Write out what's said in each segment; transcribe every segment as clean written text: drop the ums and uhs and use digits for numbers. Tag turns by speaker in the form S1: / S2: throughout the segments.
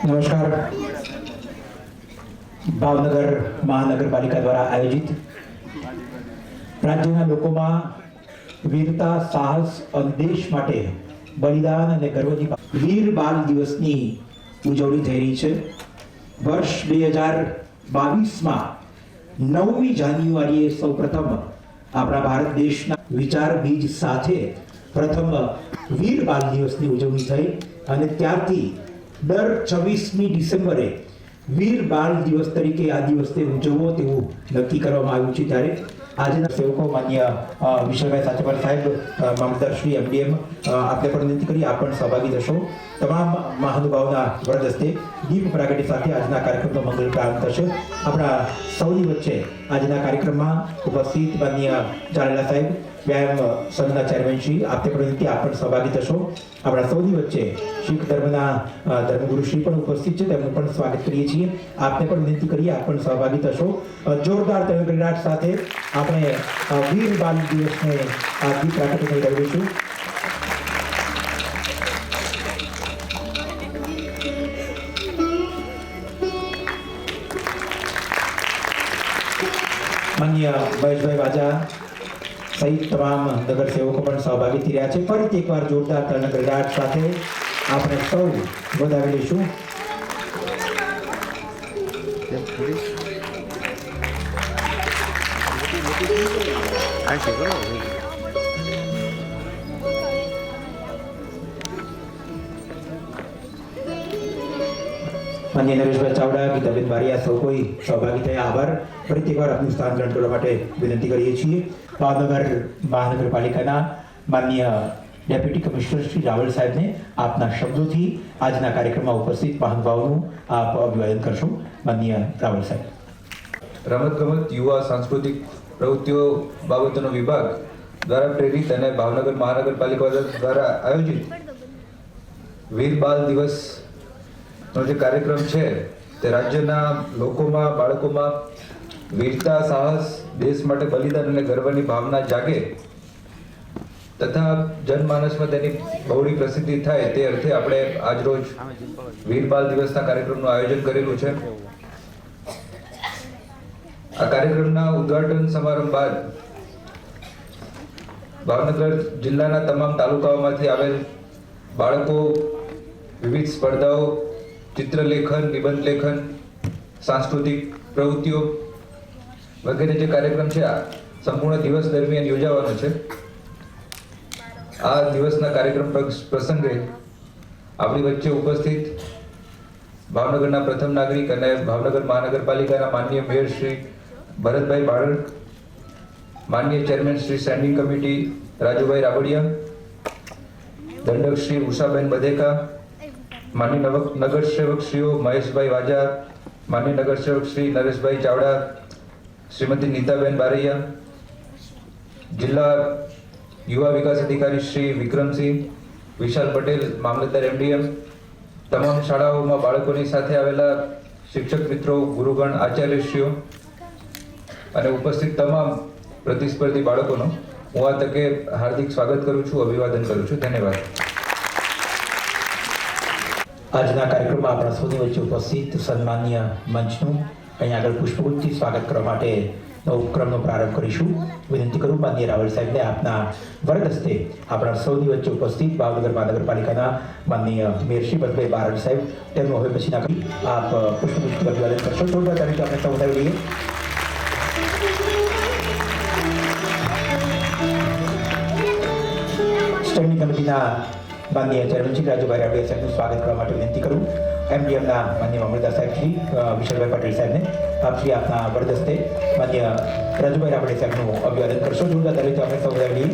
S1: नमस्कार। भावनगर महानगरपालिका द्वारा आयोजित राज्यના લોકોમાં વીરતા સાહસ અને દેશ માટે બલિદાન અને ગર્વની વીર બાલ દિવસની ઉજવણી થઈ રહી છે। વર્ષ 2022માં 9મી જાન્યુઆરીએ સૌપ્રથમ આપણા ભારત દેશના વિચાર બીજ સાથે પ્રથમ વીર બાલ દિવસની ઉજવણી થઈ અને ત્યારથી દર 26મી ડિસેમ્બરે વીર બાલ દિવસ તરીકે આ દિવસને ઉજવવો તેવું નક્કી કરવામાં આવ્યું છે। ત્યારે આજના સેવકો માન્ય વિશલભાઈ સાચેપર સાહેબ, મામલતદાર શ્રી એમડીએમ, આપને પણ વિનંતી કરી આપ પણ સહભાગી થશો। તમામ મહાનુભાવોના વરદ હસ્તે દીપ પ્રાગટ્ય સાથે આજના કાર્યક્રમનો મંગલ પ્રારંભ થશે। આપણા સૌની વચ્ચે આજના કાર્યક્રમમાં ઉપસ્થિત માન્ય જાડેલા સાહેબ, વ્યાયામ સંઘના ચેરમેન શ્રી, આપને પણ વિનંતી આપ પણ સહભાગી થશો। આપણા સૌની વચ્ચે શીખ ધર્મના ધર્મગુરુ શ્રી પણ ઉપસ્થિત છે, તેમનું પણ સ્વાગત કરીએ છીએ। આપને પણ વિનંતી કરીએ આપ પણ સહભાગી થશો। જોરદાર તૈયારી સાથે આપણે વીર બાલ દિવસને આ દીપ પ્રાગટ્ય કરી રહ્યું। માન્ય મહેશભાઈ વાજા સહિત તમામ નગર સેવકો પણ સહભાગી થઈ રહ્યા છે। ફરીથી એકવાર જોરદાર તણગડાટ સાથે આપણે સૌ વધાવી લઈશું। માન્ય નરેશભાઈ ચાવડા, ગીતાબેન બારિયા સૌ કોઈ સહભાગી થયા, આભાર। ફરીથી એકવાર આપનું સ્થાન ગ્રહણ કરવા માટે વિનંતી કરીએ છીએ। ભાવનગર મહાનગરપાલિકાના માન્ય ડેપ્યુટી કમિશનર શ્રી રાવલ સાહેબને આપના શબ્દોથી આજના કાર્યક્રમમાં ઉપસ્થિત મહાનુભાવોનું આપ અભિવાદન કરશો। માન્ય રાવલ સાહેબ।
S2: રમતગમત, યુવા, સાંસ્કૃતિક પ્રવૃત્તિઓ બાબતોનો વિભાગ દ્વારા પ્રેરિત અને ભાવનગર મહાનગરપાલિકા દ્વારા આયોજિત વીર બાલ દિવસનો જે કાર્યક્રમ છે તે રાજ્યના લોકોમાં, બાળકોમાં વીરતા, સાહસ, દેશ માટે બલિદાન અને ગર્વની ભાવના જાગે તથા જનમાનસમાં તેની બહોળી પ્રસિદ્ધિ થાય તે અર્થે આપણે આજરોજ વીર બાલ દિવસના કાર્યક્રમનું આયોજન કરેલું છે। આ કાર્યક્રમના ઉદ્ઘાટન સમારંભ બાદ ભાવનગર જિલ્લાના તમામ તાલુકાઓમાંથી આવેલ બાળકો વિવિધ સ્પર્ધાઓ, ચિત્રલેખન, નિબંધ લેખન, સાંસ્કૃતિક પ્રવૃત્તિઓ વગેરે જે કાર્યક્રમ છે આ સંપૂર્ણ દિવસ દરમિયાન યોજાવાનો છે। આ દિવસના કાર્યક્રમ પ્રસંગે આપણી વચ્ચે ઉપસ્થિત ભાવનગરના પ્રથમ નાગરિક અને ભાવનગર મહાનગરપાલિકાના માનનીય મેયર શ્રી ભરતભાઈ બાળક, માનનીય chairman Shri standing committee Rajubhai Rabadiya, દંડક શ્રી ઉષાબેન બધેકા, માનનીય નગર સેવક શ્રીઓ મહેશભાઈ વાજા, માનનીય નગર સેવક શ્રી નરેશભાઈ ચાવડા, શ્રીમતી नीताबेन बारैया, जिला युवा विकास अधिकारी श्री विक्रमसिंह, विशाल पटेल, मामलतदार एमडीएम, तमाम शाळाओमां बाळकोनी साथे आवेला शिक्षक मित्रों, गुरुगण, आचार्यश्रीओ અને ઉપસ્થિત તમામ પ્રતિસ્પર્ધી બાળકોનો હું આ તકે હાર્દિક સ્વાગત કરું છું, અભિવાદન કરું છું। ધન્યવાદ।
S1: આજના કાર્યક્રમમાં આપણા સૌની વચ્ચે ઉપસ્થિત સન્માનીય મંચનું અહીં આગળ પુષ્પગુચ્છથી સ્વાગત કરવા માટે ઉપક્રમનો પ્રારંભ કરીશું। વિનંતી કરું માનનીય રાવલ સાહેબને આપના વરદ હસ્તે આપણા સૌની વચ્ચે ઉપસ્થિત ભાવનગર મહાનગરપાલિકાના માનનીય મેયર શ્રી ભરતભાઈ બારડ સાહેબ તેમનું હવે પછીના કરી આપ પુષ્પગુચ્છથી અભિવાદન કરશો। જોરદાર તરીકે આપણે સૌ વધાવી લઈએ। સ્ટેન્ડિંગ કમિટીના માનનીય ચેરમેન શ્રી રાજુભાઈ રાબડિયા સાહેબનું સ્વાગત કરવા માટે વિનંતી કરું। એમડીએમના માન્ય મામલતદાર સાહેબ શ્રી વિશાલભાઈ પટેલ સાહેબને આપ શ્રી આપના વરદ હસ્તે માન્ય રાજુભાઈ રાબડિયા સાહેબનું અભિવાદન કરશો। જોરદાર તરીકે આપણે સૌ વધાવી લઈએ।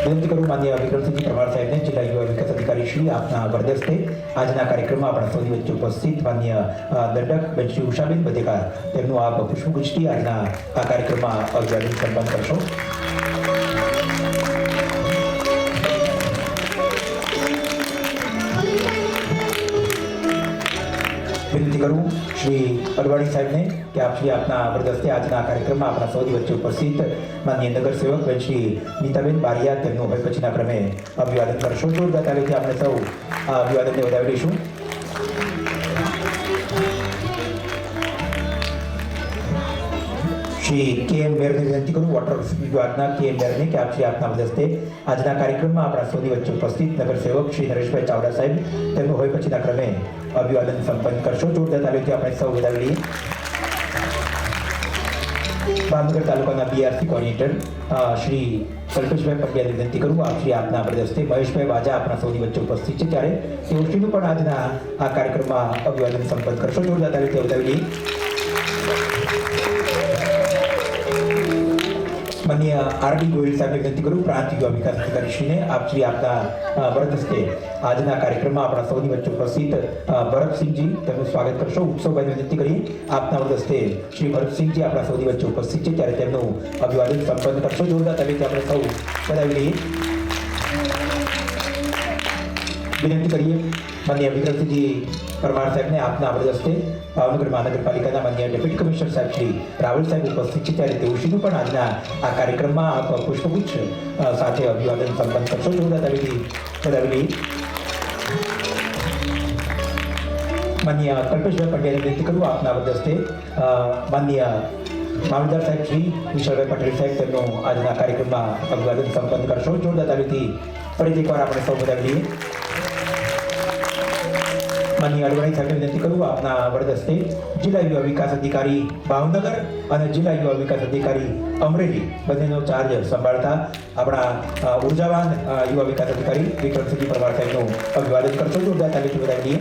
S1: વિનંતી કરું માન્ય વિક્રમસિંહજી પરમાર સાહેબને, જિલ્લા યુવા વિકાસ અધિકારી શ્રી, આપના વરદસ્તે આજના કાર્યક્રમમાં આપણા સૌની વચ્ચે ઉપસ્થિત માન્ય દંડક બેન શ્રી ઉષાબેન બધેકાર તેમનું આપ પુષ્પગુચ્છથી આજના આ કાર્યક્રમમાં અભિવાદન સન્માન કરશો. વિનંતી કરું શ્રી અડવાણી સાહેબને કે આપ શ્રી આપના વરદસ્તે આજના કાર્યક્રમમાં આપણા સૌની વચ્ચે ઉપસ્થિત માનનીય નગરસેવક બેન શ્રી નીતાબેન બારિયા તેમનું હવે પછીના ક્રમે અભિવાદન કરશો. જોરદાર તાલીથી આપણે સૌ આ અભિવાદનને વધાવી દઈશું. શ્રી કે.એમ. મેયરને વિનંતી કરું, વોટર વિભાગના કે.એમ. મેયરને કે આપ શ્રી આપના વરદસ્તે આજના કાર્યક્રમમાં આપણા સૌની વચ્ચે ઉપસ્થિત નગરસેવક શ્રી નરેશભાઈ ચાવડા સાહેબ તેમનું હવે પછીના ક્રમે અભિવાદન સંપન્ન કરશો. જોરદાર તાલીથી આપણે સૌ વધાવી લઈએ. ભાવનગર તાલુકાના બીઆરસી કોર્ડિનેટર શ્રી કલ્પેશભાઈ પંડ્યાને વિનંતી કરું, આપ શ્રી આપના વરદસ્તે મહેશભાઈ વાજા આપણા સૌની વચ્ચે ઉપસ્થિત છે ત્યારે તેઓશ્રીનું પણ આજના આ કાર્યક્રમમાં અભિવાદન સંપન્ન કરશો. જોરદાર તાલીથી વધાવી લઈએ. માન્ય આર.ડી. ગોયલ સાહેબને વિનંતી કરું, પ્રાંત યુવા વિકાસ અધિકારી શ્રીને આપ શ્રી આપના વરદસ્તે આજના કાર્યક્રમમાં આપણા સૌની વચ્ચે ઉપસ્થિત ભરતસિંહજી તેમનું સ્વાગત કરશો. ઉત્સવભાઈને વિનંતી કરીએ, આપના વરદસ્તે શ્રી ભરતસિંહજી આપણા સૌની વચ્ચે ઉપસ્થિત છે ત્યારે તેમનું અભિવાદન સંપન્ન કરશો. જોરદાર તાલીથી આપણે સૌ વધાવી લઈએ. વિનંતી કરીએ માન્ય વિક્રમસિંહજી પરમાર સાહેબને આપના વરદસ્તે ભાવનગર મહાનગરપાલિકાના માન્ય ડેપ્યુટી કમિશનર સાહેબ શ્રી રાવલ સાહેબ ઉપસ્થિત છે ત્યારે તેઓશ્રીનું પણ આજના આ કાર્યક્રમમાં આપ પુષ્પગુચ્છ સાથે અભિવાદન સંપન્ન કરશો. જોરદાર તાલીથી વધાવી લઈએ. માન્ય કલ્પેશભાઈ પંડ્યાને વિનંતી કરું, આપના વરદસ્તે માન્ય મામલતદાર સાહેબ શ્રી વિશાલભાઈ પટેલ સાહેબ તેમનું આજના કાર્યક્રમમાં અભિવાદન સંપન્ન કરશો. જોરદાર તાલીથી ફરીથી એકવાર આપણે સૌ વધાવી લઈએ. માનનીય અડવાણી સાહેબને વિનંતી કરું, આપના વરદસ્તે જિલ્લા યુવા વિકાસ અધિકારી ભાવનગર અને જિલ્લા યુવા વિકાસ અધિકારી અમરેલી બંનેનો ચાર્જ સંભાળતા આપણા ઉર્જાવાન યુવા વિકાસ અધિકારી વિક્રમસિંહજી પરમાર સાહેબનું અભિવાદન કરશો. જોરદાર તાલીથી વધાવી દઈએ.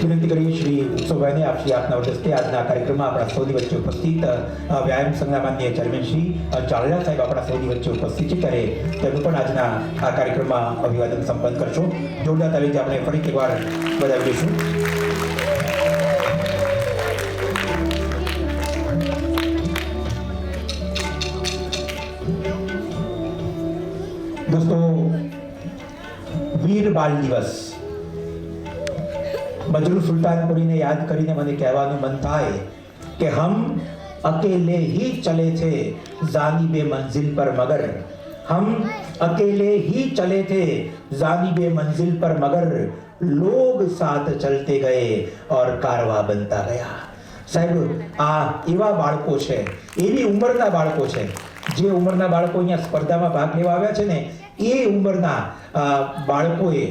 S1: વિનંતી કરીએ શ્રી ઉત્સવભાઈને આપ શ્રી આપના વરદસ્તે આજના કાર્યક્રમમાં આપણા સૌની વચ્ચે ઉપસ્થિત વ્યાયામ સંઘના માન્ય ચેરમેન શ્રી ચાવડા સાહેબ આપણા સૌની વચ્ચે ઉપસ્થિત છે ત્યારે તેમનું પણ આજના આ કાર્યક્રમમાં અભિવાદન સંપન્ન કરશો. જોરદાર તાલીથી આપણે ફરી એકવાર વધાવી દઈશું. દોસ્તો, વીર બાલ દિવસ મજરૂ સુલ્તાનપુરીને યાદ કરીને મને કહેવાનું મન થાય કે હમ અકેલે ही चले थे जानिबे मंजिल पर मगर हम अकेले ही चले थे जानिबे मंजिल पर मगर लोग साथ चलते गए और कारवा बनता गया. સાહેબ, આ એવા બાળકો છે, એવી ઉંમરના બાળકો છે જે ઉંમરના બાળકો અહીંયા સ્પર્ધામાં ભાગ લેવા આવ્યા છે ને એ ઉંમરના બાળકોએ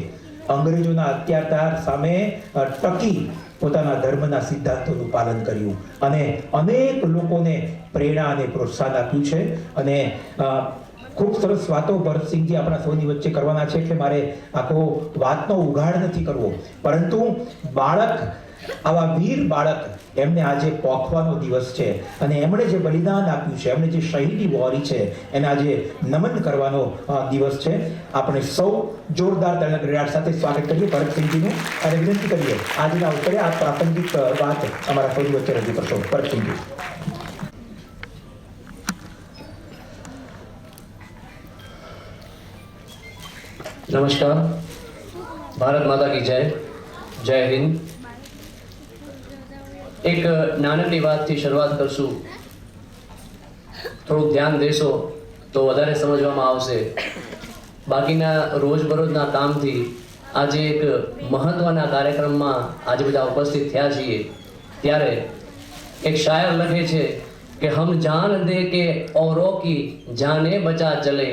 S1: અંગ્રેજોના અત્યાચાર સામે ટકી પોતાના ધર્મના સિદ્ધાંતોનું પાલન કર્યું અને અનેક લોકોને પ્રેરણા અને પ્રોત્સાહન આપ્યું છે. અને ખૂબ સરસ વાતો ભરતસિંહજી આપણા સૌની વચ્ચે કરવાના છે એટલે મારે આખો વાતનો ઉઘાડ નથી કરવો, પરંતુ બાળક, આવા વીર બાળક, એમને આજે પોખવાનો દિવસ છે અને એમણે જે બલિદાન આપ્યું છે, એમણે જે શહીદી વહોરી છે એને આજે નમન કરવાનો દિવસ છે. આપણે સૌ જોરદાર તાળીના સાથે સ્વાગત કરીએ ભરતસિંહજીનું અને વિનંતી કરીએ આજના અવસરે આ પ્રાસંગિક વાત અમારા સૌની વચ્ચે રજૂ કરશો. ભરતસિંહજી.
S3: નમસ્કાર. ભારત માતા કી જય. જય હિન્દ. એક નાનકડી વાતથી શરૂઆત કરશું. થોડુંક ધ્યાન દેશો તો વધારે સમજવામાં આવશે. બાકીના રોજબરોજના કામથી આજે એક મહત્વના કાર્યક્રમમાં આજે બધા ઉપસ્થિત થયા છીએ ત્યારે એક શાયર લખે છે કે હમ જાન દે કે औरों की जाने बचा चले,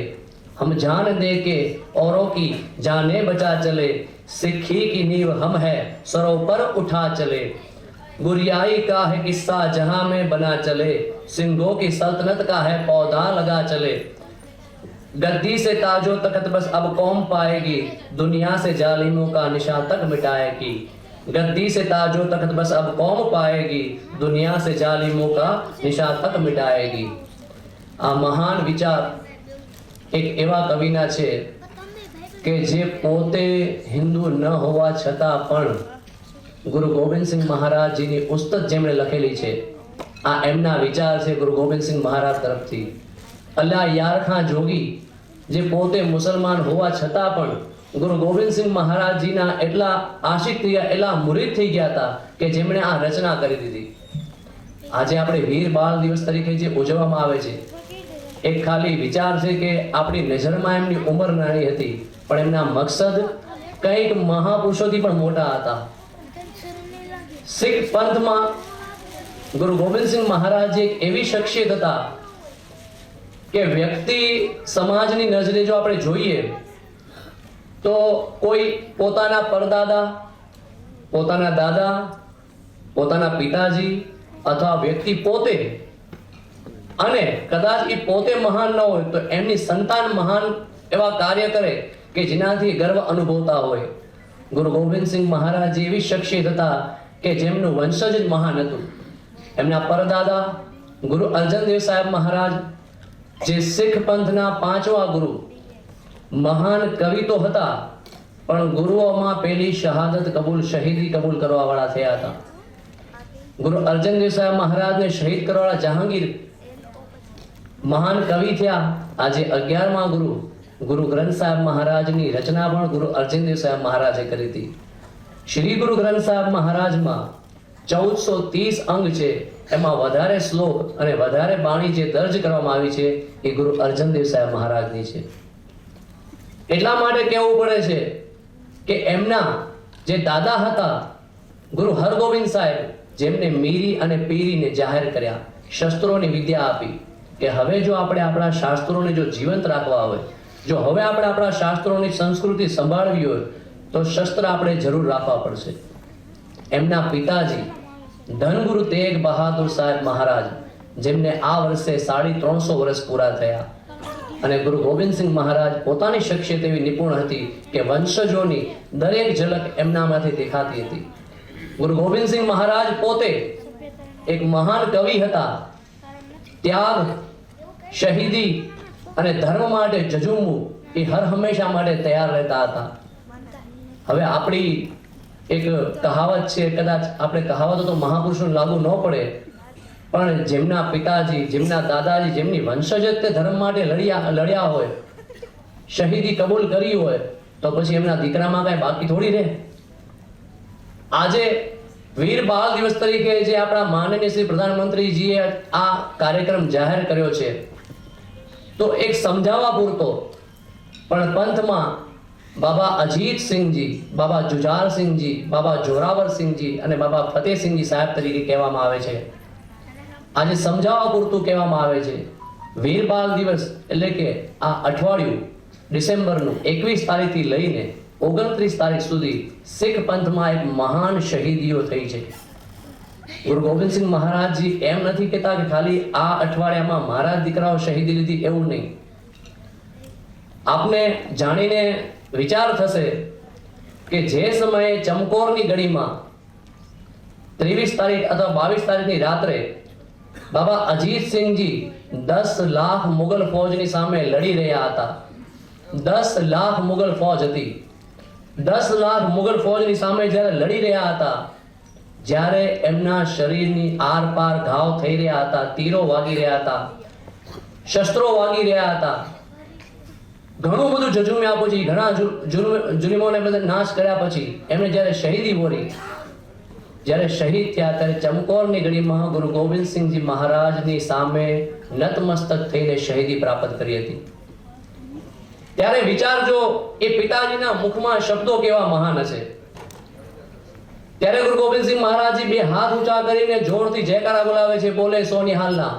S3: हम जान दे के औरों की जाने बचा चले, सिक्खी की नींव हम है सरों पर उठा चले, गुरियाई का है किस्सा जहां में बना चले, सिंघों की सल्तनत का है पौधा लगा चले, गद्दी से ताजो तख्त बस अब कौम पाएगी, दुनिया से जालिमों का निशान तक मिटाएगी, गद्दी से ताजो तख्त बस अब कौम पाएगी, दुनिया से जालिमों का निशान तक मिटाएगी. આ મહાન વિચાર એક એવા કવિના છે કે જે પોતે હિન્દુ ન હોવા છતાં પણ ગુરુ ગોવિંદસિંહ મહારાજજીની ઉસ્તત જેમણે લખેલી છે, આ એમના વિચાર છે ગુરુ ગોવિંદસિંહ મહારાજ તરફથી. અલ્લા યાર ખાં જોગી, જે પોતે મુસલમાન હોવા છતાં પણ ગુરુ ગોવિંદસિંહ મહારાજજીના એટલા આશિક થયા, એટલા મુરીદ થઈ ગયા હતા કે જેમણે આ રચના કરી દીધી. આજે આપણે વીર બાળ દિવસ તરીકે જે ઉજવવામાં આવે છે, એક ખાલી વિચાર છે કે આપણી નજરમાં એમની ઉંમર નાની હતી, પણ એમના મકસદ કંઈક મહાપુરુષોથી પણ મોટા હતા. શીખ પંથમાં ગુરુ ગોવિંદસિંહ મહારાજ એક એવી શખ્સિયત હતા કે વ્યક્તિ સમાજની નજરે જો આપણે જોઈએ તો કોઈ પોતાના પરદાદા, પોતાના દાદા, પોતાના પિતાજી અથવા વ્યક્તિ પોતે, અને કદાચ એ પોતે મહાન ન હોય તો એમની સંતાન મહાન એવા કાર્ય કરે કે જેનાથી ગર્વ અનુભવતા હોય. ગુરુ ગોવિંદસિંહ મહારાજ એવી શખ્સિયત હતા કે જેમનું વંશજ જ મહાન હતું. એમના પરદાદા ગુરુ અર્જનદેવ સાહેબ મહારાજ, જે શીખ પંથના 5વા ગુરુ, મહાન કવિ તો હતા પણ ગુરુઓમાં પહેલી શહાદત કબૂલ, શહીદી કબૂલ કરવા વાળા થયા હતા. ગુરુ અર્જનદેવ સાહેબ મહારાજને શહીદ કરવાવાળા જહાંગીર મહાન કવિ થયા. આજે 11મા ગુરુ ગુરુ ગ્રંથ સાહેબ મહારાજની રચના પણ ગુરુ અર્જનદેવ સાહેબ મહારાજે કરી હતી. શ્રી ગુરુ ગ્રંથ સાહેબ મહારાજમાં 1430 અંગ છે, એમાં વધારે શ્લોક અને વધારે બાણી જે દર્જ કરવામાં આવી છે એ ગુરુ અર્જનદેવ સાહેબ મહારાજની છે. એટલા માટે કહેવું પડે છે કે એમના જે દાદા હતા ગુરુ હરગોવિંદ સાહેબ, જેમને મીરી અને પીરીને જાહેર કર્યા, શસ્ત્રોની વિદ્યા આપી કે હવે જો આપણે આપણા શાસ્ત્રોને જો જીવંત રાખવા હોય, જો હવે આપણે આપણા શાસ્ત્રોની સંસ્કૃતિ સંભાળવી હોય તો શસ્ત્ર આપણે જરૂર રાખવા પડશે. એમના પિતાજી ધનગુરુ તેગ બહાદુર સાહેબ મહારાજ, જેમને આ વર્ષે 350 વર્ષ પૂરા થયા, અને ગુરુ ગોવિંદસિંહ મહારાજ પોતાની શખ્સિયત એવી નિપુણ હતી કે વંશજોની દરેક ઝલક એમનામાંથી દેખાતી હતી. ગુરુ ગોવિંદસિંહ મહારાજ પોતે એક મહાન કવિ હતા. ત્યાગ, શહીદી અને ધર્મ માટે જજુમવું એ હર હંમેશા માટે તૈયાર રહેતા હતા. હવે આપણી એક કહાવત છે, કદાચ આપણે કહાવતો તો મહાપુરુષોને લાગુ ન પડે, પણ જેમના પિતાજી, જેમના દાદાજી, જેમની વંશજ તે ધર્મ માટે લડ્યા હોય, શહીદી કબૂલ કરી હોય, તો પછી એમના દીકરામાં કઈ બાકી થોડી રહે. આજે વીર બાળ દિવસ તરીકે જે આપણા માનનીય શ્રી પ્રધાનમંત્રીજીએ આ કાર્યક્રમ જાહેર કર્યો છે, તો એક સમજાવવા પૂરતો, પણ પંથમાં બાબા અજીતસિંહજી, બાબા જુજારસિંહજી, બાબા જોરાવરસિંહજી અને બાબા ફતેહસિંહજી સાહેબ તરીકે કહેવામાં આવે છે. આજે સમજાવવા પૂરતું કહેવામાં આવે છે. વીર બાળ દિવસ એટલે કે આ અઠવાડિયું ડિસેમ્બરનું 21 તારીખથી લઈને 29 તારીખ સુધી શીખ પંથમાં એક મહાન શહીદીઓ થઈ છે. ગુરુ ગોવિંદસિંહ મહારાજજી એમ નથી કહેતા કે ખાલી આ અઠવાડિયામાં મારા દીકરાઓ શહીદી લીધી, એવું નહીં. આપને જાણીને વિચાર થશે કે જે સમયે ચમકોરની ગડીમાં 23 તારીખ અથવા 22 તારીખની રાત્રે બાબા અજીતસિંહજી 10 લાખ મુગલ ફૌજની સામે લડી રહ્યા હતા. 10 લાખ મુગલ ફૌજ હતી. 10 લાખ મુગલ ફૌજની સામે જ્યારે લડી રહ્યા હતા, જ્યારે એમના શરીરની આરપાર ઘાવ થઈ રહ્યા હતા, તીરો વાગી રહ્યા હતા, શસ્ત્રો વાગી રહ્યા હતા, ઘણું બધું જજુમ્યા પછી, ઘણા જુલ્મોને બધા નાશ કર્યા પછી એમને જ્યારે શહીદી વળી, જ્યારે શહીદ થયા, ત્યારે ચમકોરની ગડીમાં ગુરુ ગોવિંદસિંહજી મહારાજની સામે નતમસ્તક થઈને શહીદી પ્રાપ્ત કરી હતી. ત્યારે વિચારજો એ પિતાજીના મુખમાં શબ્દો કેવા મહાન હશે. ત્યારે ગુરુ ગોવિંદસિંહ મહારાજજી 2 હાથ ઊંચા કરીને જોરથી જયકારા બોલાવે છે, બોલે સોનિહાલના,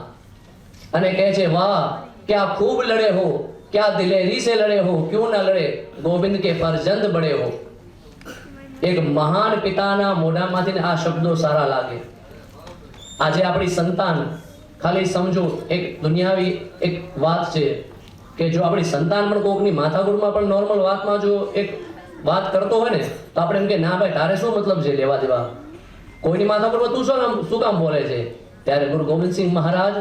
S3: અને કહે છે, વાહ ક્યા ખૂબ લડે હો, ક્યા દિલેરી સે લડે હો, ક્યું ના લડે, ગોવિંદ કે ફરજંદ બડે હો. એક મહાન પિતાના મોઢામાંથી આ શબ્દો સારા લાગે. આજે આપણી સંતાન, ખાલી સમજો એક દુનિયાવી એક વાત છે કે જો આપણી સંતાન પણ કોકની માથાકૂટમાં પણ નોર્મલ વાતમાં જો એક વાત કરતો હોય ને, તો આપણે એમ કે ના ભાઈ તારે શું મતલબ છે લેવા દેવા, કોઈની માથાકૂટમાં તું શું કામ બોલે છે. ત્યારે ગુરુ ગોવિંદસિંહ મહારાજ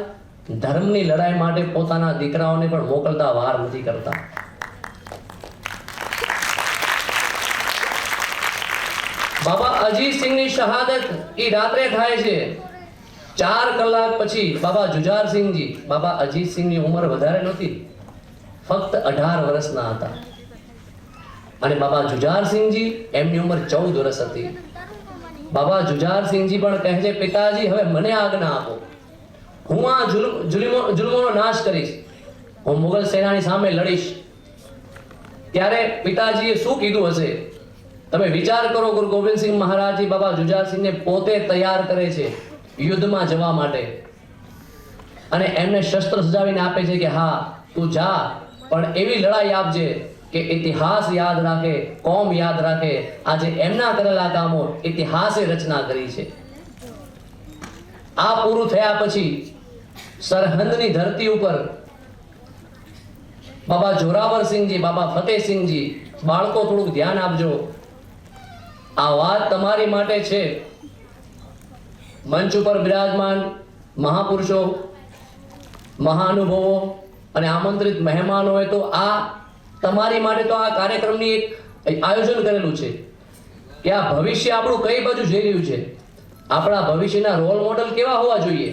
S3: ધર્મની લડાઈ માટે પોતાના દીકરાઓને પણ મોકલતા વાર નથી કરતા. બાબા અજીતસિંહની શહાદત એ રાત્રે થાય છે. 4 કલાક પછી બાબા જુજારસિંહજી, બાબા અજીતસિંહની ઉંમર વધારે નહોતી, ફક્ત 18 વર્ષના હતા. અને બાબા જુજારસિંહજી એમની ઉંમર 14 વર્ષ હતી. બાબા જુજારસિંહજી પણ કહે છે, પિતાજી હવે મને આજ્ઞા આપો, હું આ જુલ્મોનો નાશ કરીશ, હું મુગલ સેનાની સામે લડીશ. ત્યારે પિતાજીએ શું કીધું હશે તમે વિચાર કરો. ગુરુ ગોવિંદસિંહ મહારાજજી બાબા જુજારસિંહને પોતે તૈયાર કરે છે યુદ્ધમાં જવા માટે, અને એમને શસ્ત્ર સજાવીને આપે છે કે હા તું જા, પણ એવી લડાઈ આપજે કે ઇતિહાસ યાદ રાખે, કોમ યાદ રાખે. આજે એમના કરેલા કામો ઇતિહાસે રચના કરી છે. આ પૂરું થયા પછી સરહદની ધરતી ઉપર બાબા જોરાવરસિંહજી, બાબા ફતેહસિંહજી, બાળકો થોડુંક ધ્યાન આપજો, આ વાત તમારી માટે છે. મંચ ઉપર બિરાજમાન મહાપુરુષો, મહાનુભવો અને આમંત્રિત મહેમાનો હોય તો આ તમારી માટે તો આ કાર્યક્રમની એક આયોજન કરેલું છે કે આ ભવિષ્ય આપણું કઈ બાજુ જઈ રહ્યું છે, આપણા ભવિષ્યના રોલ મોડલ કેવા હોવા જોઈએ.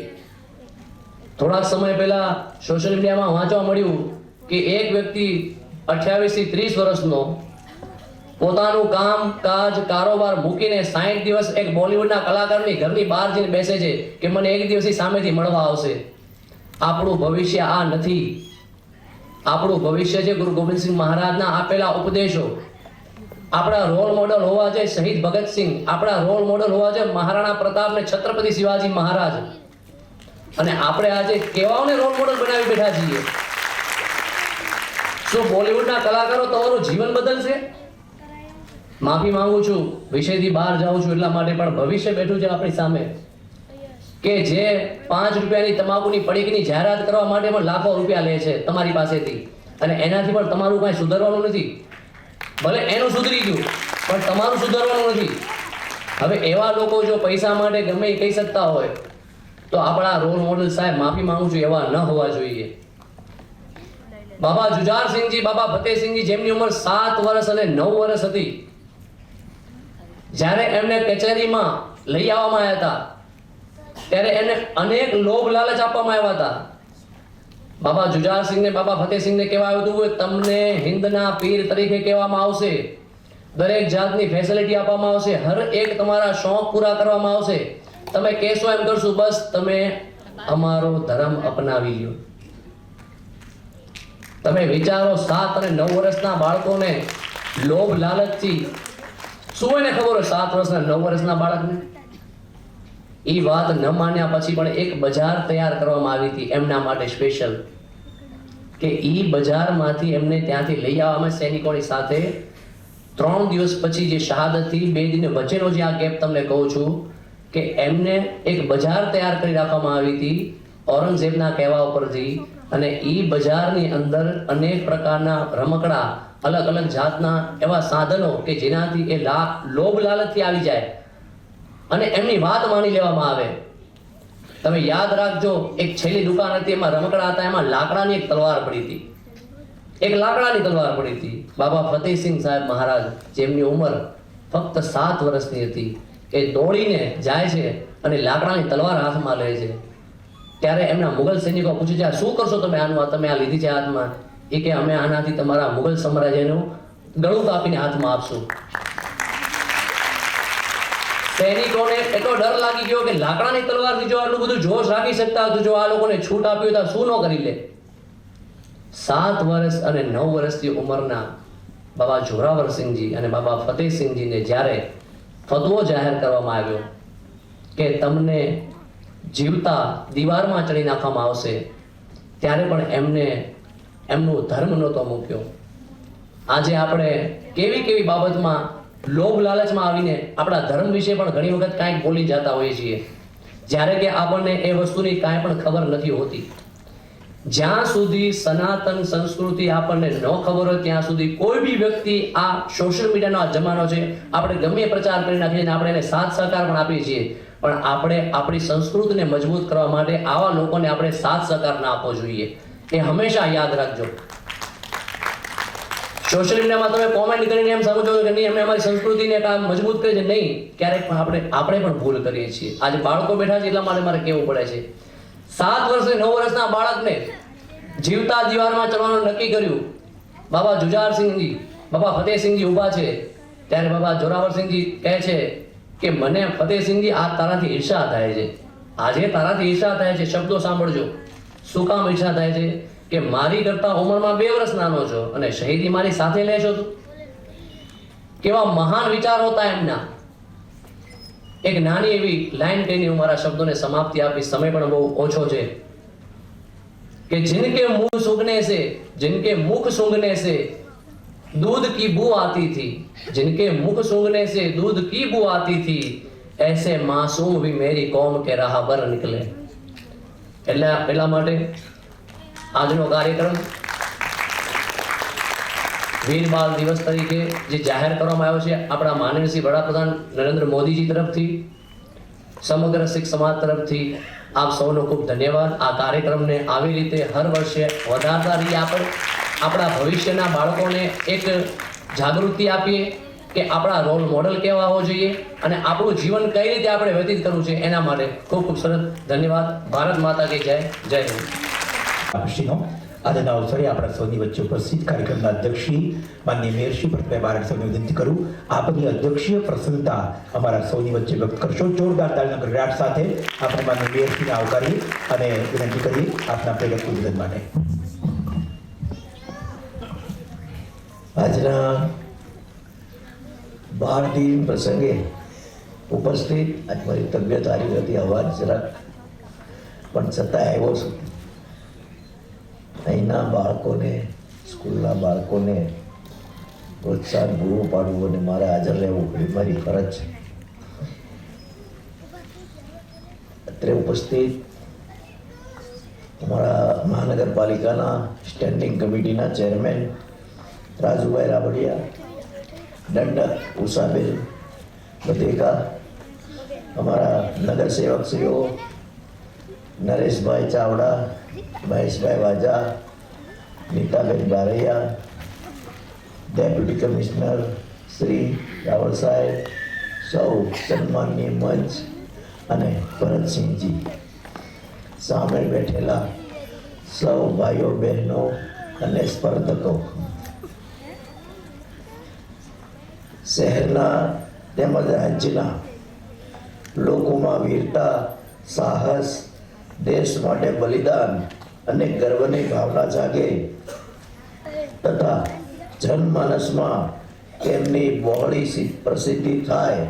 S3: થોડાક સમય પહેલા સોશિયલ મીડિયામાં વાંચવા મળ્યું કે એક વ્યક્તિ 28 થી 30 વર્ષનો પોતાનું કામ કાજ કારોબાર મૂકીને 60 દિવસ એક બોલિવૂડના કલાકારની ઘરની બહાર જઈને બેસે છે કે મને એક દિવસથી સામેથી મળવા આવશે. આપણું ભવિષ્ય આ નથી. આપણું ભવિષ્ય છે ગુરુ ગોવિંદસિંહ મહારાજના આપેલા ઉપદેશો. આપણા રોલ મોડલ હોવા જોઈએ શહીદ ભગતસિંહ, આપણા રોલ મોડલ હોવા જોઈએ મહારાણા પ્રતાપ ને છત્રપતિ શિવાજી મહારાજ. અને આપણે આજે કેવાઓને રોલ મોડલ બનાવી બેઠા છીએ. શું બોલિવૂડના કલાકારો તમારું જીવન બદલશે? માફી માંગુ છું, વિષયથી બહાર જાઉં છું એટલા માટે, પણ ભવિષ્ય બેઠું છે આપણી સામે કે જે 5 રૂપિયાની તમાકુની પડીકની જાહેરાત કરવા માટે પણ લાખો રૂપિયા લે છે તમારી પાસેથી, અને એનાથી પણ તમારું કાંઈ સુધરવાનું નથી. ભલે એનું સુધરી ગયું પણ તમારું સુધરવાનું નથી. હવે એવા લોકો જો પૈસા માટે ગમે એ કહી શકતા હોય તો આપણા રોલ મોડલ સાહેબ, માફી માંગુ છું, એવા ન હોવા જોઈએ. બાબા જુજારસિંહજી, બાબા ફતેહસિંહજી, જેમની ઉંમર 7 વર્ષ અને 9 વર્ષ હતી, જ્યારે એમને કચેરીમાં લઈ આવવામાં આવ્યા હતા ત્યારે એમને અનેક લોભ લાલચ આપવામાં આવ્યા હતા. બાબા જુજારસિંહને, બાબા ફતેહસિંહને કહેવાયું હતું કે તમને હિન્દના પીર તરીકે કહેવામાં આવશે, દરેક જાતની ફેસિલિટી આપવામાં આવશે, હર એક તમારા શોખ પૂરા કરવામાં આવશે, તમે કહેશો એમ કરશું, બસ તમે અમારો ધર્મ અપનાવી લ્યો. તમે વિચારો, 7 અને 9 વર્ષના બાળકોને લોભ લાલચથી, શું એને ખબર હોય 7 વર્ષના 9 વર્ષના બાળકને? એ વાત ન માન્યા પછી પણ એક બજાર તૈયાર કરવામાં આવી હતી એમના માટે સ્પેશિયલ, કે એ બજારમાંથી એમને ત્યાંથી લઈ આવવામાં સૈનિકોની સાથે 3 દિવસ પછી જે શહાદત થી 2 દિન વચ્ચેનો જે આ ગેપ તમને કહું છું કે એમને એક બજાર તૈયાર કરી રાખવામાં આવી હતી ઔરંગઝેબના કહેવા ઉપરથી. અને એ બજારની અંદર અનેક પ્રકારના રમકડા, અલગ અલગ જાતના એવા સાધનો કે જેનાથી એ લોભ લાલચથી આવી જાય અને એમની વાત માની લેવામાં આવે. તમે યાદ રાખજો, એક છેલ્લી દુકાન હતી, એમાં રમકડા હતા, એમાં લાકડાની એક તલવાર પડી હતી, એક લાકડાની તલવાર પડી હતી. બાબા ફતેહસિંહ સાહેબ મહારાજ, જેમની ઉંમર ફક્ત 7 વર્ષની હતી, એ દોડીને જાય છે અને લાકડાની તલવાર હાથમાં લે છે. ત્યારે એમના મુગલ સૈનિકો પૂછે છે, આ શું કરશો તમે આનું, તમે આ લીધી છે હાથમાં? એ કે અમે આનાથી તમારા મુગલ સામ્રાજ્યનું ગળું કાપીને હાથમાં આપશું. સૈનિકોને એટલો ડર લાગી ગયો કે લાકડાની તલવારથી જો આટલું બધું જોશ રાખી શકતા તો જો આ લોકોને છૂટ આપ્યું તો શું ન કરી લે. 7 વર્ષ અને 9 વર્ષની ઉંમરના બાબા જોરાવરસિંહજી અને બાબા ફતેહસિંહજીને જ્યારે ફતવો જાહેર કરવામાં આવ્યો કે તમને જીવતા દીવારમાં ચડી નાખવામાં આવશે, ત્યારે પણ એમને એમનો ધર્મ નહોતો મૂક્યો. આજે આપણે કેવી કેવી બાબતમાં લોભ લાલચમાં આવીને આપણા ધર્મ વિશે પણ ઘણી વખત કાંઈક બોલી જતા હોઈએ છીએ, જ્યારે કે આપણને એ વસ્તુની કાંઈ પણ ખબર નથી હોતી. જ્યાં સુધી સનાતન સંસ્કૃતિ આપણને ન ખબર હોય ત્યાં સુધી કોઈ બી વ્યક્તિ, આ સોશિયલ મીડિયાનો આ જમાનો છે, આપણે ગમે પ્રચાર કરી નાખીએ, આપણે એને સાથ સહકાર પણ આપીએ છીએ, પણ આપણે આપણી સંસ્કૃતિને મજબૂત કરવા માટે આવા લોકોને આપણે સાથ સહકાર ના આપવો જોઈએ. એ હંમેશા યાદ રાખજો. સોશિયલ મીડિયામાં તમે કોમેન્ટ કરીને એમ સમજો કે નહીં અમે અમારી સંસ્કૃતિને કામ મજબૂત કરી છે, નહીં, ક્યારેક આપણે પણ ભૂલ કરીએ છીએ. આજે બાળકો બેઠા છે એટલા માટે મારે કહેવું પડે છે. 7 વર્ષથી 9 વર્ષના બાળકને જીવતા દીવારમાં ચડવાનું નક્કી કર્યું. બાબા જુજારસિંહજી, બાબા ફતેહસિંહજી ઊભા છે, ત્યારે બાબા જોરાવરસિંહજી કહે છે કે મને ફતેહસિંહજી આ તારાથી ઈર્ષા થાય છે. આજે તારાથી ઈર્ષા થાય છે, શબ્દો સાંભળજો. શું કામ ઈર્ષા થાય છે? કે મારી કરતા ઉંમરમાં 2 વર્ષ નાનો છો અને શહીદી મારી સાથે લેશો તું. કેવા મહાન વિચારો હતા એમના. એક નાની એવી લાઈન કહીને હું મારા શબ્દોને સમાપ્તિ આપી, સમય પણ બહુ ઓછો છે. કે जिनके मुंह सूंघने से, जिनके मुख सूंघने से दूध की बू आती थी, जिनके मुख सूंघने से दूध की बू आती थी, ऐसे मासूम भी मेरी कौम के राहबर निकले. એટલે એટલા માટે આજનો કાર્યક્રમ વીર બાલ દિવસ તરીકે જે જાહેર કરવામાં આવ્યો છે આપણા માનનીય શ્રી વડાપ્રધાન નરેન્દ્ર મોદીજી તરફથી, સમગ્ર શીખ સમાજ તરફથી આપ સૌનો ખૂબ ધન્યવાદ. આ કાર્યક્રમને આવી રીતે હર વર્ષે વધારતા રહીએ. આપણે આપણા ભવિષ્યના બાળકોને એક જાગૃતિ આપીએ કે આપણા રોલ મોડલ કેવા હોવો જોઈએ અને આપણું જીવન કઈ રીતે આપણે વ્યતીત કરવું છે, એના માટે ખૂબ ખૂબ સરસ ધન્યવાદ. ભારત માતા કી જય. જય હિન્દ.
S1: શ્રીનો આજના અવસરે આપણા સૌની વચ્ચે ઉપસ્થિત કાર્યક્રમના અધ્યક્ષ શ્રી માનનીય મેયર શ્રી પ્રતિભાઈ બારડ સાહેબને વિનંતી કરું આપની અધ્યક્ષીય પ્રસન્નતા અમારા સૌની વચ્ચે વ્યક્ત કરશો. જોરદાર તાળીના ગડગડાટ સાથે આપણે માનનીય મેયર શ્રીને આવકારીએ અને વિનંતી કરીએ આપના પ્રેરક ઉદ્બોધન માટે.
S4: આજના બાળ દિન પ્રસંગે ઉપસ્થિત, આજ મારી તબિયત હારી હતી, અવાજ જરાક પણ છતાં આવ્યો છું. અહીંના બાળકોને, સ્કૂલના બાળકોને પ્રોત્સાહન પૂરું પાડવું અને મારે હાજર રહેવું એ મારી ફરજ છે. અત્રે ઉપસ્થિત અમારા મહાનગરપાલિકાના સ્ટેન્ડિંગ કમિટીના ચેરમેન રાજુભાઈ રાબડિયા, દંડક ઉષાબેન બધેકા, અમારા નગરસેવકશ્રીઓ નરેશભાઈ ચાવડા, મહેશભાઈ વાજા, નીતાબેન બારૈયા, ડેપ્યુટી કમિશનર શ્રી રાવળ સાહેબ, સૌ સન્માનીય મંચ અને ભરતસિંહજી, સામે બેઠેલા સૌ ભાઈઓ બહેનો અને સ્પર્ધકો, શહેરના તેમજ રાજ્યના લોકોમાં વીરતા, સાહસ, દેશ માટે બલિદાન અને ગર્વની ભાવના જાગે તથા જનમાનસમાં તેમની બહોળી પ્રસિદ્ધિ થાય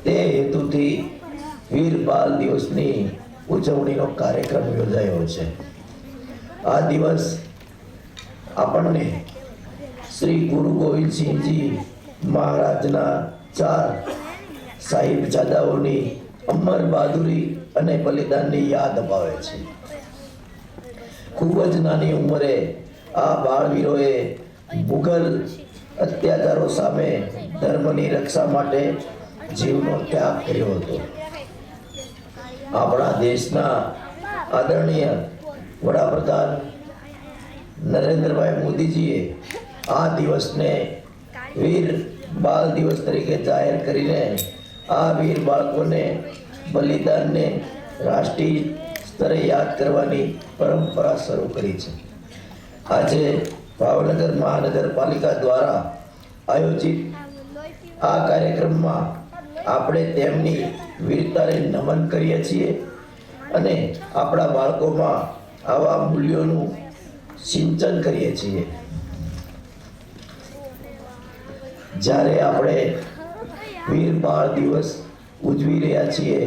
S4: તે હેતુથી વીર બાલ દિવસની ઉજવણીનો કાર્યક્રમ યોજાયો છે. આ દિવસ આપણને શ્રી ગુરુ ગોવિંદસિંહજી મહારાજના 4 સાહિબજાદાઓની અમર બહાદુરી અને બલિદાનની યાદ અપાવે છે. ખૂબ જ નાની ઉંમરે આ બાળવીરોએ મુઘલ અત્યાચારો સામે ધર્મની રક્ષા માટે જીવનો ત્યાગ કર્યો હતો. આપણા દેશના આદરણીય વડાપ્રધાન નરેન્દ્રભાઈ મોદીજીએ આ દિવસને વીર બાલ દિવસ તરીકે જાહેર કરીને આ વીર બાળકોને બલિદાનને રાષ્ટ્રીય સ્તરે યાદ કરવાની પરંપરા શરૂ કરી છે. આજે ભાવનગર મહાનગરપાલિકા દ્વારા આયોજિત આ કાર્યક્રમમાં આપણે તેમની વીરતાને નમન કરીએ છીએ અને આપણા બાળકોમાં આવા મૂલ્યોનું સિંચન કરીએ છીએ. જ્યારે આપણે વીર બાળ દિવસ ઉજવી રહ્યા છીએ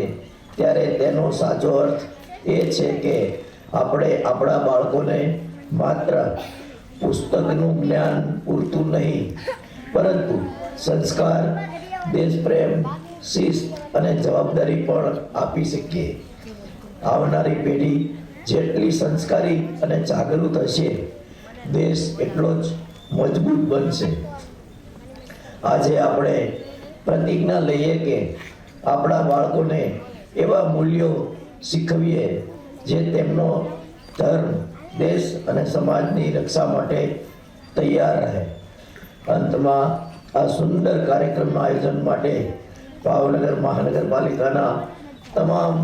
S4: ત્યારે તેનો સાચો અર્થ એ છે કે આપણે આપણા બાળકોને માત્ર પુસ્તકનું જ્ઞાન પૂરતું નહીં પરંતુ સંસ્કાર, દેશપ્રેમ, શિસ્ત અને જવાબદારી પણ આપી શકીએ. આવનારી પેઢી જેટલી સંસ્કારી અને જાગૃત હશે દેશ એટલો જ મજબૂત બનશે. આજે આપણે પ્રતિજ્ઞા લઈએ કે આપણા બાળકોને એવા મૂલ્યો શીખવીએ જે તેમનો ધર્મ, દેશ અને સમાજની રક્ષા માટે તૈયાર રહે. અંતમાં આ સુંદર કાર્યક્રમના આયોજન માટે ભાવનગર મહાનગરપાલિકાના તમામ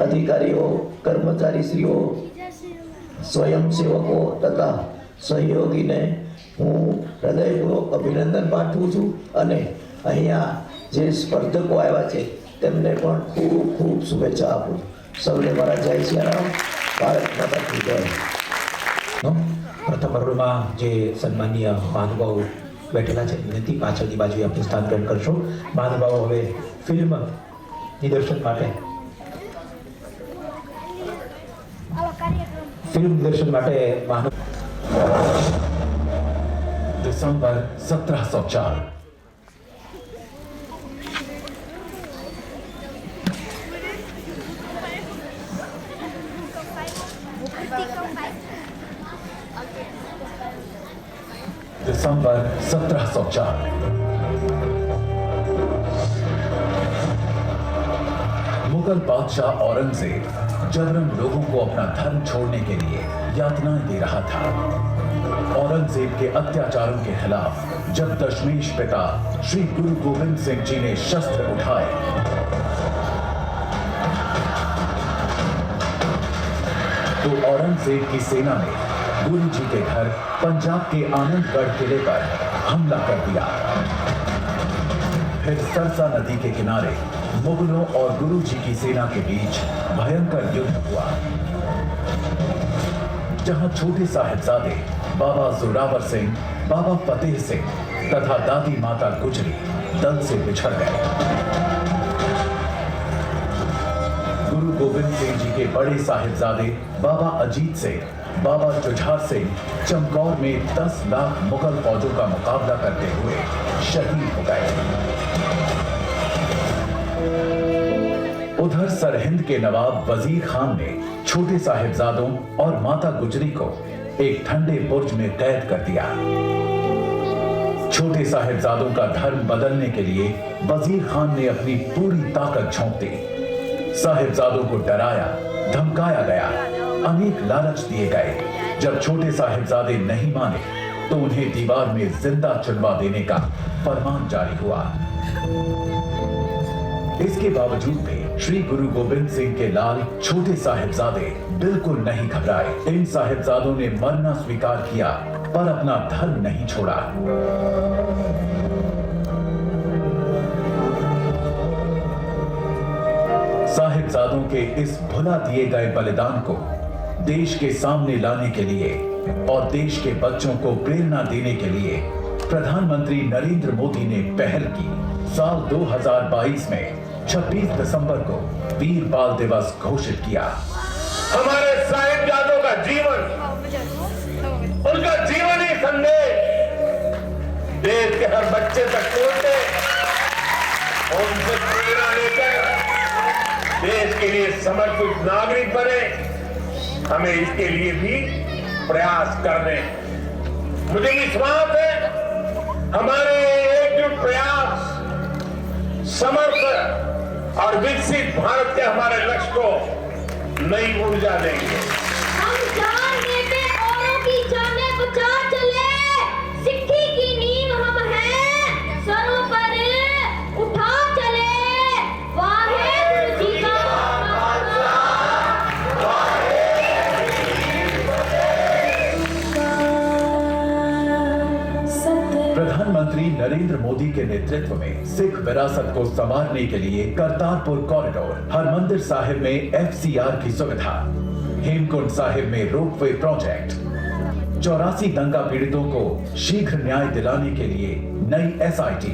S4: અધિકારીઓ, કર્મચારીશ્રીઓ, સ્વયંસેવકો તથા સહયોગીને હું હૃદયપૂર્વક અભિનંદન પાઠવું છું અને અહીંયા જે સ્પર્ધકો આવ્યા છે તેમને પણ ખૂબ ખૂબ શુભેચ્છા આપું છું. સૌને મારા જય સિયારામ. ભારત માતા કી જય.
S1: પ્રથમ વર્ગમાં જે સન્માનીય મહાનુભાવો બેઠેલા છે, વિનંતી પાછળની બાજુએ આપણે સ્થાન ગ્રહણ કરશો. મહાનુભાવો હવે ફિલ્મ નિદર્શન માટે
S5: दिसंबर 1704 दिसंबर 1704 मुगल बादशाह औरंगजेब जबरन लोगों को अपना धर्म छोड़ने के लिए यातनाएं दे रहा था. औरंगजेब के अत्याचारों के खिलाफ जब दशमेश पिता श्री गुरु गोविंद सिंह जी ने शस्त्र उठाए तो औरंगजेब की सेना ने गुरु जी के घर पंजाब के आनंदगढ़ किले पर हमला कर दिया. फिर सरसा नदी के किनारे मुगलों और गुरु जी की सेना के बीच भयंकर युद्ध हुआ, जहां छोटे साहिबजादे बाबा जोरावर सिंह, बाबा फतेह सिंह तथा दादी माता गुजरी दल से बिछड़ गए. गुरु गोविंद सिंह जी के बड़े साहिबजादे बाबा अजीत सिंह, बाबा जुझार सिंह चमकौर में 10 लाख मुगल फौजों का मुकाबला करते हुए शहीद हो गए. उधर सरहिंद के नवाब वजीर खान ने छोटे साहिबजादों और माता गुजरी को एक ठंडे बुर्ज में कैद कर दिया. छोटे साहिबजादों का धर्म बदलने के लिए वजीर खान ने अपनी पूरी ताकत झोंक दी. साहिबजादों को डराया, धमकाया गया, अनेक लालच दिए गए. जब छोटे साहिबजादे नहीं माने तो उन्हें दीवार में जिंदा चुनवा देने का फरमान जारी हुआ. इसके बावजूद भी श्री गुरु गोविंद सिंह के लाल छोटे साहिबजादे बिल्कुल नहीं घबराए. इन साहिबजादों ने मरना स्वीकार किया पर अपना धर्म नहीं छोड़ा. साहिबजादों के इस भुला दिए गए बलिदान को देश के सामने लाने के लिए और देश के बच्चों को प्रेरणा देने के लिए प्रधानमंत्री नरेंद्र मोदी ने पहल की. साल 2022 में 26 दिसंबर को वीर बाल दिवस घोषित किया.
S6: हमारे साहिबजादों का जीवन, उनका जीवनी संदेश देश के हर बच्चे तक पहुंचे और उनसे प्रेरणा लेकर देश के लिए समर्पित नागरिक बने. हमें इसके लिए भी प्रयास करने. मुझे विश्वास है हमारे एकजुट प्रयास समर्पण और विकसित भारत के हमारे लक्ष्य को नई ऊर्जा देंगे.
S7: हम जान देते औरों की जाने बचा चले, सिक्खी की नींव हम हैं, सरों पर उठा चले. वाहेगुरु जी का
S5: प्रधानमंत्री नरेंद्र मोदी के नेतृत्व में सिख विरासत को संवारने के लिए करतारपुर कॉरिडोर, हरमंदिर साहिब में FCR की सुविधा, हेमकुंड साहिब में रोपवे प्रोजेक्ट, 84 दंगा पीड़ितों को शीघ्र न्याय दिलाने के लिए नई SIT,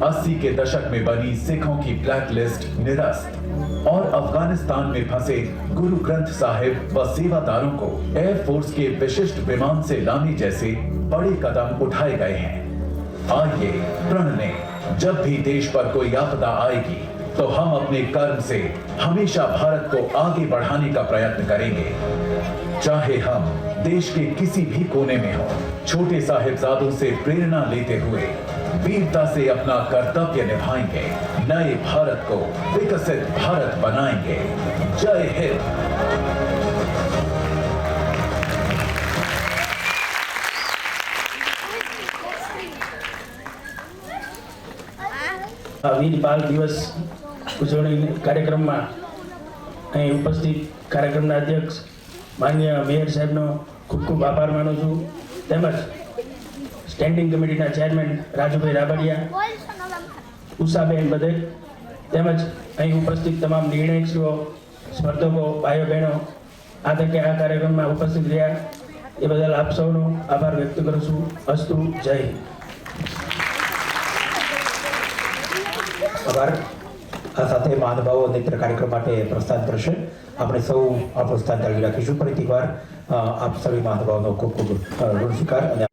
S5: 80 के दशक में बनी सिखों की ब्लैक लिस्ट निरस्त और अफगानिस्तान में फंसे गुरु ग्रंथ साहिब व सेवादारों को एयरफोर्स के विशिष्ट विमान से लाने जैसे बड़े कदम उठाए गए हैं. आइए प्रण लें, जब भी देश पर कोई आपदा आएगी तो हम अपने कर्म से हमेशा भारत को आगे बढ़ाने का प्रयत्न करेंगे. चाहे हम देश के किसी भी कोने में हों, छोटे साहिबजादों से प्रेरणा लेते हुए वीरता से अपना कर्तव्य निभाएंगे, नए भारत को विकसित भारत बनाएंगे। जय हिंद।
S8: વીર બાલ દિવસ ઉજવણી કાર્યક્રમમાં અહીં ઉપસ્થિત કાર્યક્રમના અધ્યક્ષ માનનીય મેયર સાહેબનો ખૂબ ખૂબ આભાર માનું છું, તેમજ સ્ટેન્ડિંગ કમિટીના ચેરમેન રાજુભાઈ રાબડિયા, ઉષાબેન બધેક, તેમજ અહીં ઉપસ્થિત તમામ નિર્ણયશ્રીઓ, સ્પર્ધકો, ભાઈઓ બહેનો આ તકે આ કાર્યક્રમમાં ઉપસ્થિત રહ્યા એ બદલ આપ સૌનો આભાર વ્યક્ત કરું છું. અસ્તુ. જય હિન્દ.
S1: આભાર. આ સાથે મહાનુભાવો નેત્ર કાર્યક્રમ માટે પ્રસ્થાન કરશે. આપણે સૌ આપણું સ્થાન જાળવી રાખીશું. ફરીથી એકવાર આપ સभी મહાનુભાવોનો ખૂબ ખૂબ ઋણ સ્વીકાર. અને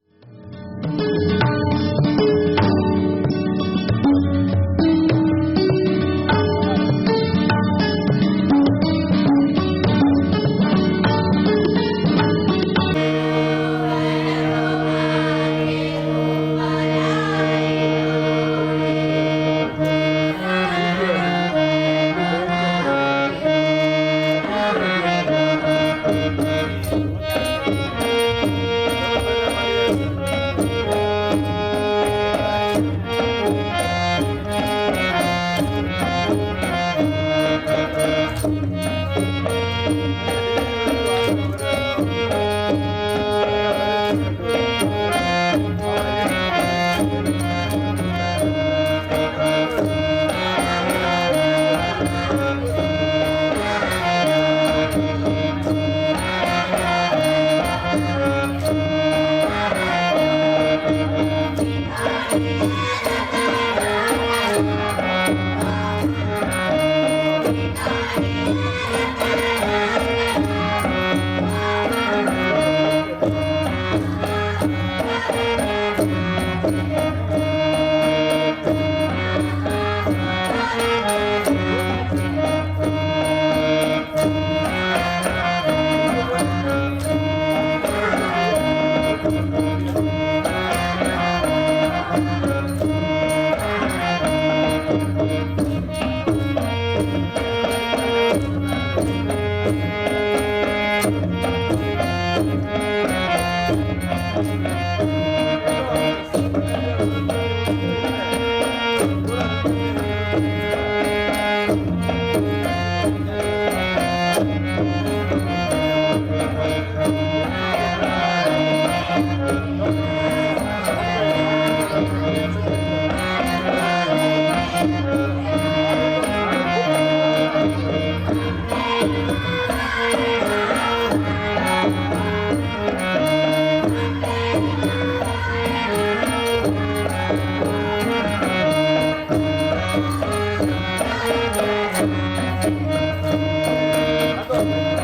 S8: Thank you.